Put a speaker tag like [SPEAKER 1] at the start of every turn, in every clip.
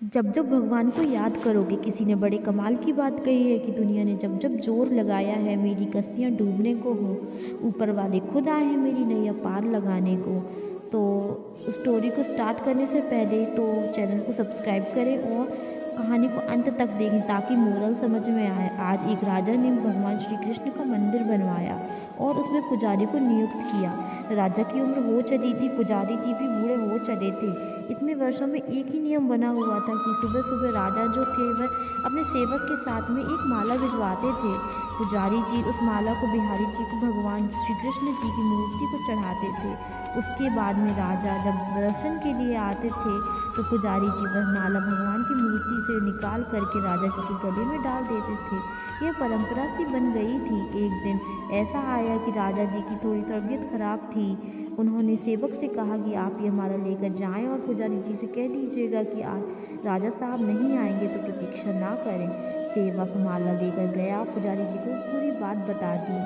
[SPEAKER 1] जब जब भगवान को याद करोगे, किसी ने बड़े कमाल की बात कही है कि दुनिया ने जब जब जोर लगाया है मेरी कश्तियाँ डूबने को हो, ऊपर वाले खुद आए हैं मेरी नैया पार लगाने को। तो स्टोरी को स्टार्ट करने से पहले तो चैनल को सब्सक्राइब करें और कहानी को अंत तक देखें ताकि मोरल समझ में आए। आज एक राजा ने भगवान श्री कृष्ण का मंदिर बनवाया और उसमें पुजारी को नियुक्त किया। राजा की उम्र हो चली थी, पुजारी जी भी बूढ़े हो चले थे। इतने वर्षों में एक ही नियम बना हुआ था कि सुबह सुबह राजा जो थे वह अपने सेवक के साथ में एक माला भिजवाते थे। पुजारी जी उस माला को बिहारी जी को भगवान श्री कृष्ण जी की मूर्ति को चढ़ाते थे। उसके बाद में राजा जब दर्शन के लिए आते थे तो पुजारी जी वह माला भगवान की मूर्ति से निकाल करके राजा जी के गले में डाल देते थे। यह परंपरा सी बन गई थी। एक दिन ऐसा आया कि राजा जी की थोड़ी तबीयत खराब थी। उन्होंने सेवक से कहा कि आप यह माला लेकर जाएं और पुजारी जी से कह दीजिएगा कि आज राजा साहब नहीं आएंगे तो प्रतीक्षा ना करें। सेवक माला लेकर गया, पुजारी जी को पूरी बात बता दी।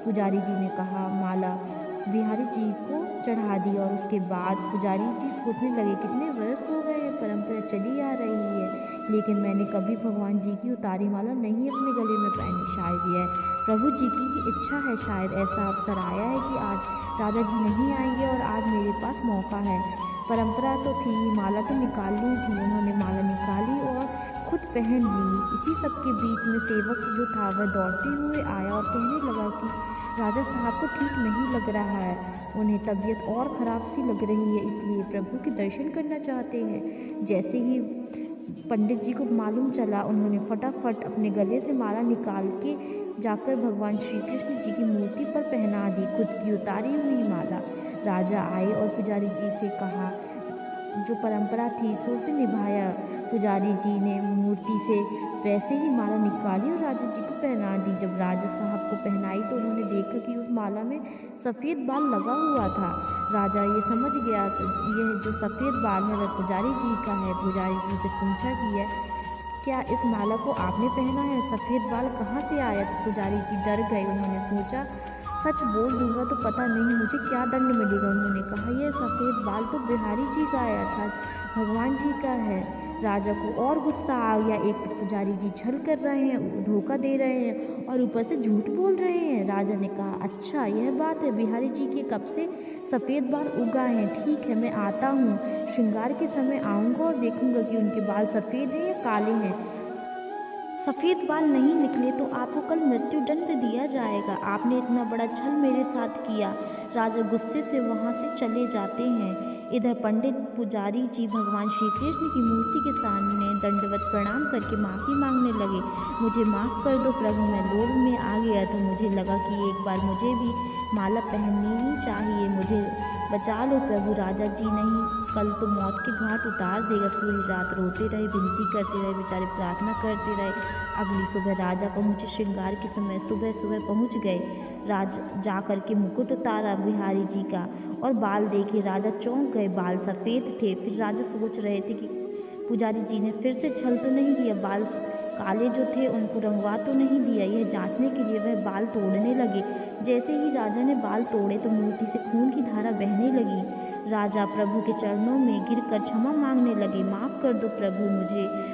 [SPEAKER 1] पुजारी जी ने कहा माला बिहारी जी को चढ़ा दी और उसके बाद पुजारी जी सोचने लगे कितने वर्ष हो गए हैं, परंपरा चली आ रही है लेकिन मैंने कभी भगवान जी की उतारी माला नहीं अपने गले में पहनी। शायद यह प्रभु जी की इच्छा है, शायद ऐसा अवसर आया है कि आज राजा जी नहीं आएंगे और आज मेरे पास मौका है। परंपरा तो थी, माला तो निकालनी थी। उन्होंने माला निकाली और खुद पहन ली। इसी सब के बीच में सेवक जो था वह दौड़ते हुए आया और कहने लगा कि राजा साहब को ठीक नहीं लग रहा है, उन्हें तबीयत और ख़राब सी लग रही है, इसलिए प्रभु के दर्शन करना चाहते हैं। जैसे ही पंडित जी को मालूम चला, उन्होंने फटाफट अपने गले से माला निकाल के जाकर भगवान श्री कृष्ण जी की मूर्ति पर पहना दी, खुद की उतारी हुई माला। राजा आए और पुजारी जी से कहा, जो परंपरा थी सो से निभाया। पुजारी जी ने मूर्ति से वैसे ही माला निकाली और राजा जी को पहना दी। जब राजा साहब को पहनाई तो उन्होंने देखा कि उस माला में सफ़ेद बाल लगा हुआ था। राजा ये समझ गया तो यह जो सफ़ेद बाल है वह पुजारी जी का है। पुजारी जी से पूछा कि यह क्या इस माला को आपने पहना है, सफ़ेद बाल कहाँ से आया? तो पुजारी जी डर गए। उन्होंने सोचा सच बोल दूंगा तो पता नहीं मुझे क्या दंड मिलेगा। उन्होंने कहा यह सफ़ेद बाल तो बिहारी जी का है, अर्थात भगवान जी का है। राजा को और गुस्सा आ गया। एक तो पुजारी जी छल कर रहे हैं, धोखा दे रहे हैं और ऊपर से झूठ बोल रहे हैं। राजा ने कहा अच्छा यह बात है, बिहारी जी के कब से सफ़ेद बाल उगा हैं, ठीक है मैं आता हूँ, श्रृंगार के समय आऊँगा और देखूँगा कि उनके बाल सफ़ेद हैं या काले हैं। सफ़ेद बाल नहीं निकले तो आपको कल मृत्यु दंड दिया जाएगा। आपने इतना बड़ा छल मेरे साथ किया। राजा गुस्से से वहाँ से चले जाते हैं। इधर पंडित पुजारी जी भगवान श्री कृष्ण की मूर्ति के सामने दंडवत प्रणाम करके माफ़ी मांगने लगे। मुझे माफ़ कर दो प्रभु, मैं लोभ में आ गया था। मुझे लगा कि एक बार मुझे भी माला पहननी ही चाहिए, मुझे बचा लो प्रभु। राजा जी नहीं कल तो मौत के घाट उतार देगा। पूरी रात रोते रहे, विनती करते रहे, बेचारे प्रार्थना करते रहे। अगली सुबह राजा पहुँचे। श्रृंगार के समय सुबह सुबह पहुँच गए। जा कर के मुकुट उतारा बिहारी जी का और बाल देखे राजा चौंक गए। बाल सफ़ेद थे। फिर राजा सोच रहे थे कि पुजारी जी ने फिर से छल तो नहीं किया, बाल काले जो थे उनको रंगवा तो नहीं दिया। यह जांचने के लिए वह बाल तोड़ने लगे। जैसे ही राजा ने बाल तोड़े तो मूर्ति से खून की धारा बहने लगी। राजा प्रभु के चरणों में गिरकर क्षमा मांगने लगे, माफ़ कर दो प्रभु,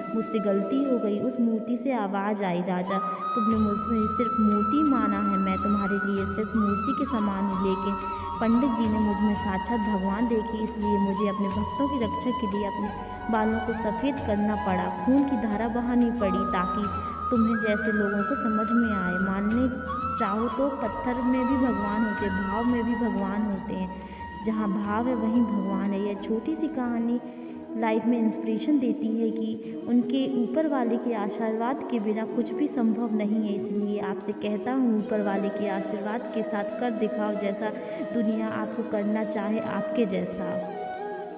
[SPEAKER 1] मुझसे गलती हो गई। उस मूर्ति से आवाज़ आई, राजा तुमने मुझसे सिर्फ मूर्ति माना है, मैं तुम्हारे लिए सिर्फ मूर्ति के समान हूँ, लेकिन पंडित जी ने मुझ में साक्षात भगवान देखे, इसलिए मुझे अपने भक्तों की रक्षा के लिए अपने बालों को सफ़ेद करना पड़ा, खून की धारा बहानी पड़ी ताकि तुम्हें जैसे लोगों को समझ में आए। मानने चाहो तो पत्थर में भी भगवान होते हैं, भाव में भी भगवान होते हैं। जहाँ भाव है वहीं भगवान है। यह छोटी सी कहानी लाइफ में इंस्पिरेशन देती है कि उनके ऊपर वाले के आशीर्वाद के बिना कुछ भी संभव नहीं है। इसलिए आपसे कहता हूँ ऊपर वाले के आशीर्वाद के साथ कर दिखाओ जैसा दुनिया आपको करना चाहे आपके जैसा।